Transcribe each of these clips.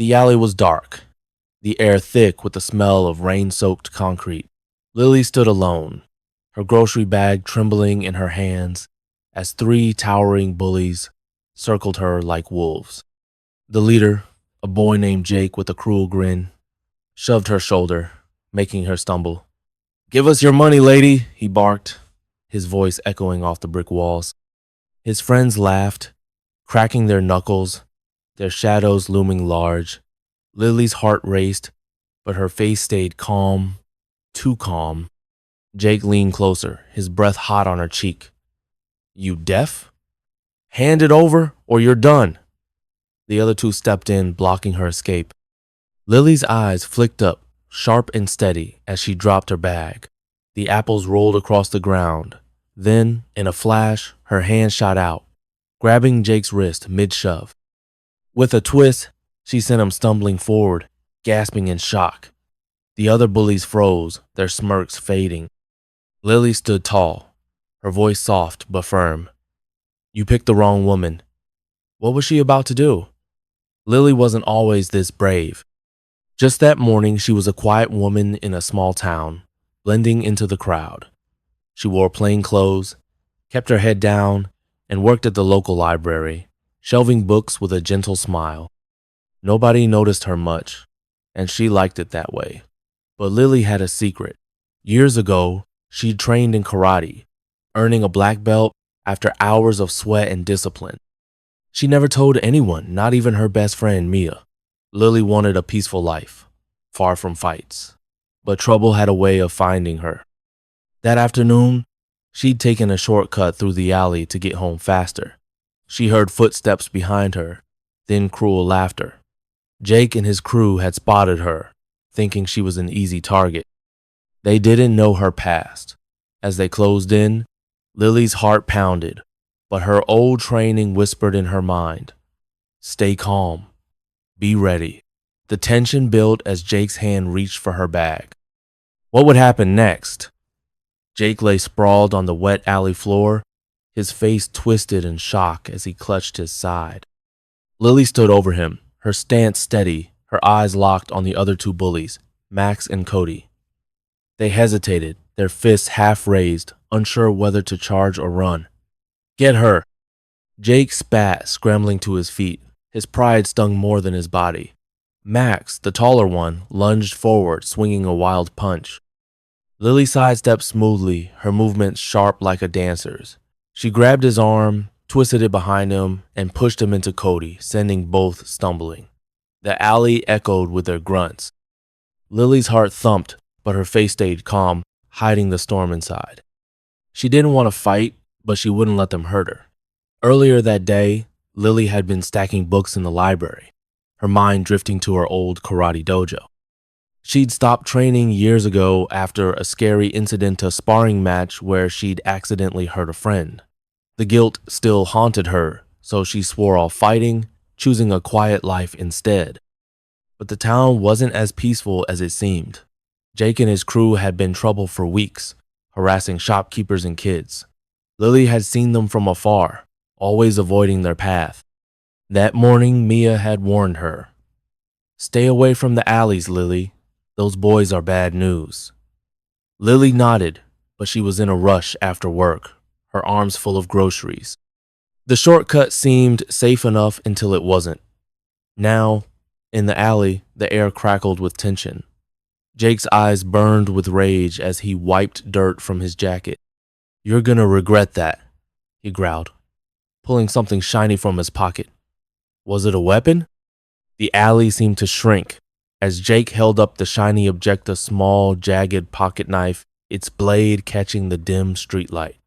The alley was dark, the air thick with the smell of rain-soaked concrete. Lily stood alone, her grocery bag trembling in her hands as three towering bullies circled her like wolves. The leader, a boy named Jake with a cruel grin, shoved her shoulder, making her stumble. "Give us your money, lady," he barked, his voice echoing off the brick walls. His friends laughed, cracking their knuckles, their shadows looming large. Lily's heart raced, but her face stayed calm, too calm. Jake leaned closer, his breath hot on her cheek. "You deaf? Hand it over, or you're done." The other two stepped in, blocking her escape. Lily's eyes flicked up, sharp and steady, as she dropped her bag. The apples rolled across the ground. Then, in a flash, her hand shot out, grabbing Jake's wrist mid-shove. With a twist, she sent him stumbling forward, gasping in shock. The other bullies froze, their smirks fading. Lily stood tall, her voice soft but firm. "You picked the wrong woman." What was she about to do? Lily wasn't always this brave. Just that morning, she was a quiet woman in a small town, blending into the crowd. She wore plain clothes, kept her head down, and worked at the local library, shelving books with a gentle smile. Nobody noticed her much, and she liked it that way. But Lily had a secret. Years ago, she'd trained in karate, earning a black belt after hours of sweat and discipline. She never told anyone, not even her best friend, Mia. Lily wanted a peaceful life, far from fights. But trouble had a way of finding her. That afternoon, she'd taken a shortcut through the alley to get home faster. She heard footsteps behind her, then cruel laughter. Jake and his crew had spotted her, thinking she was an easy target. They didn't know her past. As they closed in, Lily's heart pounded, but her old training whispered in her mind, "Stay calm. Be ready." The tension built as Jake's hand reached for her bag. What would happen next? Jake lay sprawled on the wet alley floor, his face twisted in shock as he clutched his side. Lily stood over him, her stance steady, her eyes locked on the other two bullies, Max and Cody. They hesitated, their fists half raised, unsure whether to charge or run. "Get her!" Jake spat, scrambling to his feet. His pride stung more than his body. Max, the taller one, lunged forward, swinging a wild punch. Lily sidestepped smoothly, her movements sharp like a dancer's. She grabbed his arm, twisted it behind him, and pushed him into Cody, sending both stumbling. The alley echoed with their grunts. Lily's heart thumped, but her face stayed calm, hiding the storm inside. She didn't want to fight, but she wouldn't let them hurt her. Earlier that day, Lily had been stacking books in the library, her mind drifting to her old karate dojo. She'd stopped training years ago after a scary incident, a sparring match where she'd accidentally hurt a friend. The guilt still haunted her, so she swore off fighting, choosing a quiet life instead. But the town wasn't as peaceful as it seemed. Jake and his crew had been trouble for weeks, harassing shopkeepers and kids. Lily had seen them from afar, always avoiding their path. That morning, Mia had warned her. "Stay away from the alleys, Lily. Those boys are bad news." Lily nodded, but she was in a rush after work, her arms full of groceries. The shortcut seemed safe enough until it wasn't. Now, in the alley, the air crackled with tension. Jake's eyes burned with rage as he wiped dirt from his jacket. "You're gonna regret that," he growled, pulling something shiny from his pocket. Was it a weapon? The alley seemed to shrink as Jake held up the shiny object, a small, jagged pocket knife, its blade catching the dim streetlight.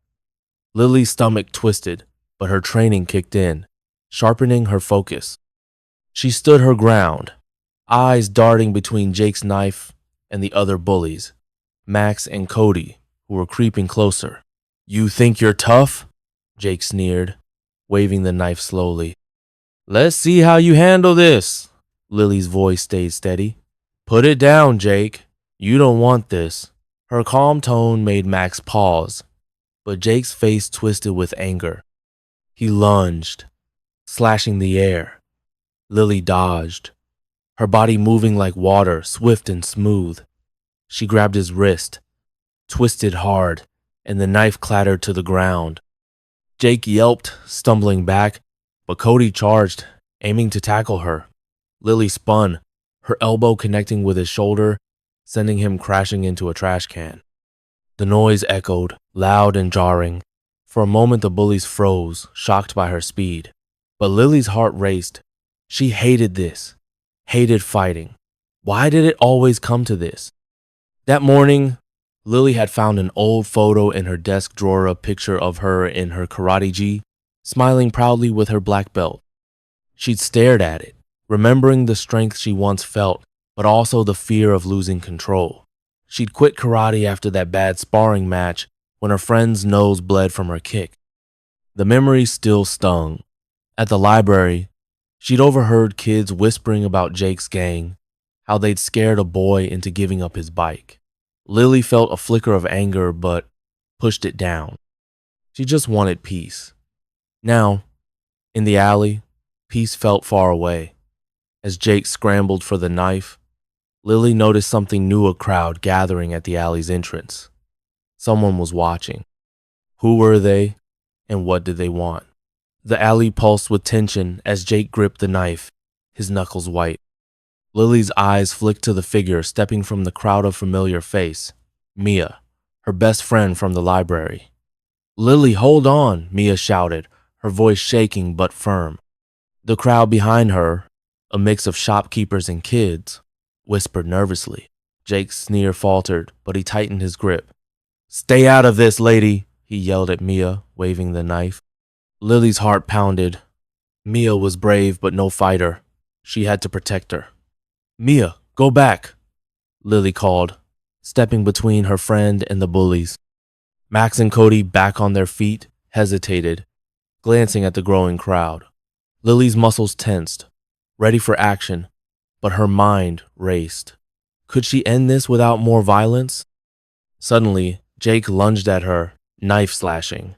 Lily's stomach twisted, but her training kicked in, sharpening her focus. She stood her ground, eyes darting between Jake's knife and the other bullies, Max and Cody, who were creeping closer. "You think you're tough?" Jake sneered, waving the knife slowly. "Let's see how you handle this." Lily's voice stayed steady. "Put it down, Jake. You don't want this." Her calm tone made Max pause, but Jake's face twisted with anger. He lunged, slashing the air. Lily dodged, her body moving like water, swift and smooth. She grabbed his wrist, twisted hard, and the knife clattered to the ground. Jake yelped, stumbling back, but Cody charged, aiming to tackle her. Lily spun, her elbow connecting with his shoulder, sending him crashing into a trash can. The noise echoed, loud and jarring. For a moment the bullies froze, shocked by her speed. But Lily's heart raced. She hated this, hated fighting. Why did it always come to this? That morning, Lily had found an old photo in her desk drawer, a picture of her in her karate gi, smiling proudly with her black belt. She'd stared at it, remembering the strength she once felt, but also the fear of losing control. She'd quit karate after that bad sparring match when her friend's nose bled from her kick. The memory still stung. At the library, she'd overheard kids whispering about Jake's gang, how they'd scared a boy into giving up his bike. Lily felt a flicker of anger, but pushed it down. She just wanted peace. Now, in the alley, peace felt far away. As Jake scrambled for the knife, Lily noticed something new, a crowd gathering at the alley's entrance. Someone was watching. Who were they, and what did they want? The alley pulsed with tension as Jake gripped the knife, his knuckles white. Lily's eyes flicked to the figure stepping from the crowd of familiar face, Mia, her best friend from the library. "Lily, hold on," Mia shouted, her voice shaking but firm. The crowd behind her, a mix of shopkeepers and kids, whispered nervously. Jake's sneer faltered, but he tightened his grip. "Stay out of this, lady," he yelled at Mia, waving the knife. Lily's heart pounded. Mia was brave but no fighter. She had to protect her. "Mia, go back," Lily called, stepping between her friend and the bullies. Max and Cody, back on their feet, hesitated, glancing at the growing crowd. Lily's muscles tensed, ready for action, but her mind raced. Could she end this without more violence? Suddenly, Jake lunged at her, knife slashing.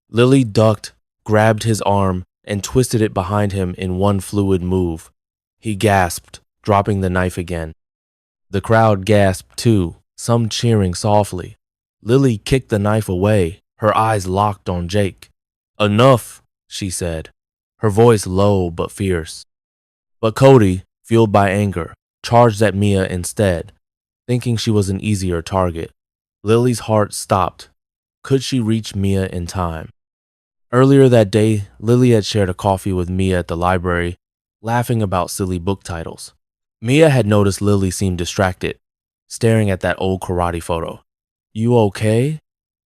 Lily ducked, grabbed his arm, and twisted it behind him in one fluid move. He gasped, dropping the knife again. The crowd gasped too, some cheering softly. Lily kicked the knife away, her eyes locked on Jake. "Enough," she said, her voice low but fierce. But Cody, fueled by anger, charged at Mia instead, thinking she was an easier target. Lily's heart stopped. Could she reach Mia in time? Earlier that day, Lily had shared a coffee with Mia at the library, laughing about silly book titles. Mia had noticed Lily seemed distracted, staring at that old karate photo. "You okay?"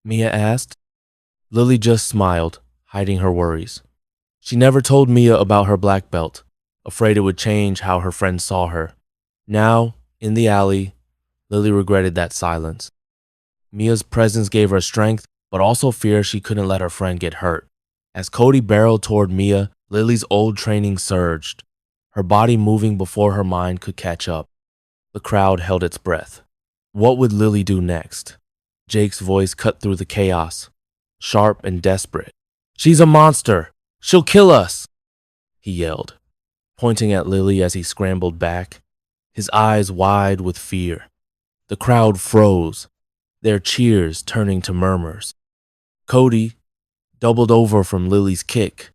Mia asked. Lily just smiled, hiding her worries. She never told Mia about her black belt, afraid it would change how her friends saw her. Now, in the alley, Lily regretted that silence. Mia's presence gave her strength, but also fear she couldn't let her friend get hurt. As Cody barreled toward Mia, Lily's old training surged, her body moving before her mind could catch up. The crowd held its breath. What would Lily do next? Jake's voice cut through the chaos, sharp and desperate. "She's a monster! She'll kill us!" he yelled, pointing at Lily as he scrambled back, his eyes wide with fear. The crowd froze, their cheers turning to murmurs. Cody, doubled over from Lily's kick,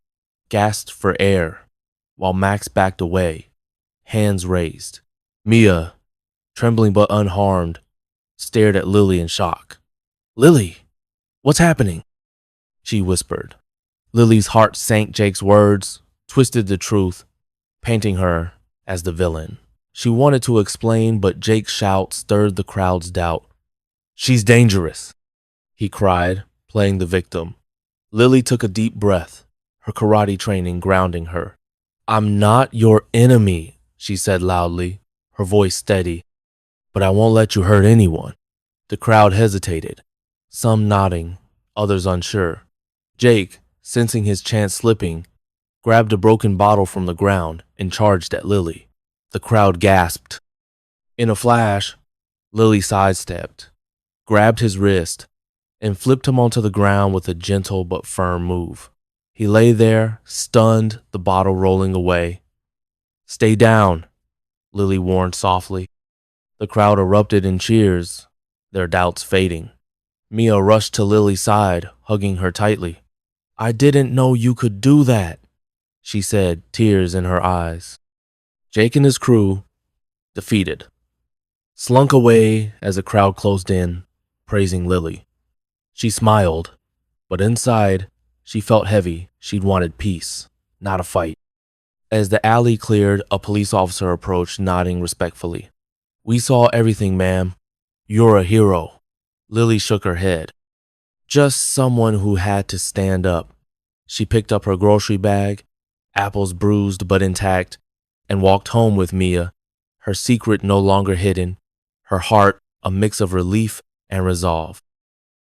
gasped for air, while Max backed away, hands raised. Mia, trembling but unharmed, stared at Lily in shock. "Lily, what's happening?" she whispered. Lily's heart sank Jake's words, twisted the truth, painting her as the villain. She wanted to explain, but Jake's shout stirred the crowd's doubt. "She's dangerous," he cried, playing the victim. Lily took a deep breath, her karate training grounding her. "I'm not your enemy," she said loudly, her voice steady, "but I won't let you hurt anyone." The crowd hesitated, some nodding, others unsure. Jake, sensing his chance slipping, grabbed a broken bottle from the ground and charged at Lily. The crowd gasped. In a flash, Lily sidestepped, grabbed his wrist, and flipped him onto the ground with a gentle but firm move. He lay there, stunned, the bottle rolling away. "Stay down," Lily warned softly. The crowd erupted in cheers, their doubts fading. Mia rushed to Lily's side, hugging her tightly. I didn't know you could do that, she said, tears in her eyes. Jake and his crew, defeated, slunk away as the crowd closed in, praising Lily. She smiled, but inside, she felt heavy. She'd wanted peace, not a fight. As the alley cleared, a police officer approached, nodding respectfully. We saw everything, ma'am. You're a hero. Lily shook her head. Just someone who had to stand up. She picked up her grocery bag, apples bruised but intact, and walked home with Mia, her secret no longer hidden, her heart a mix of relief and resolve.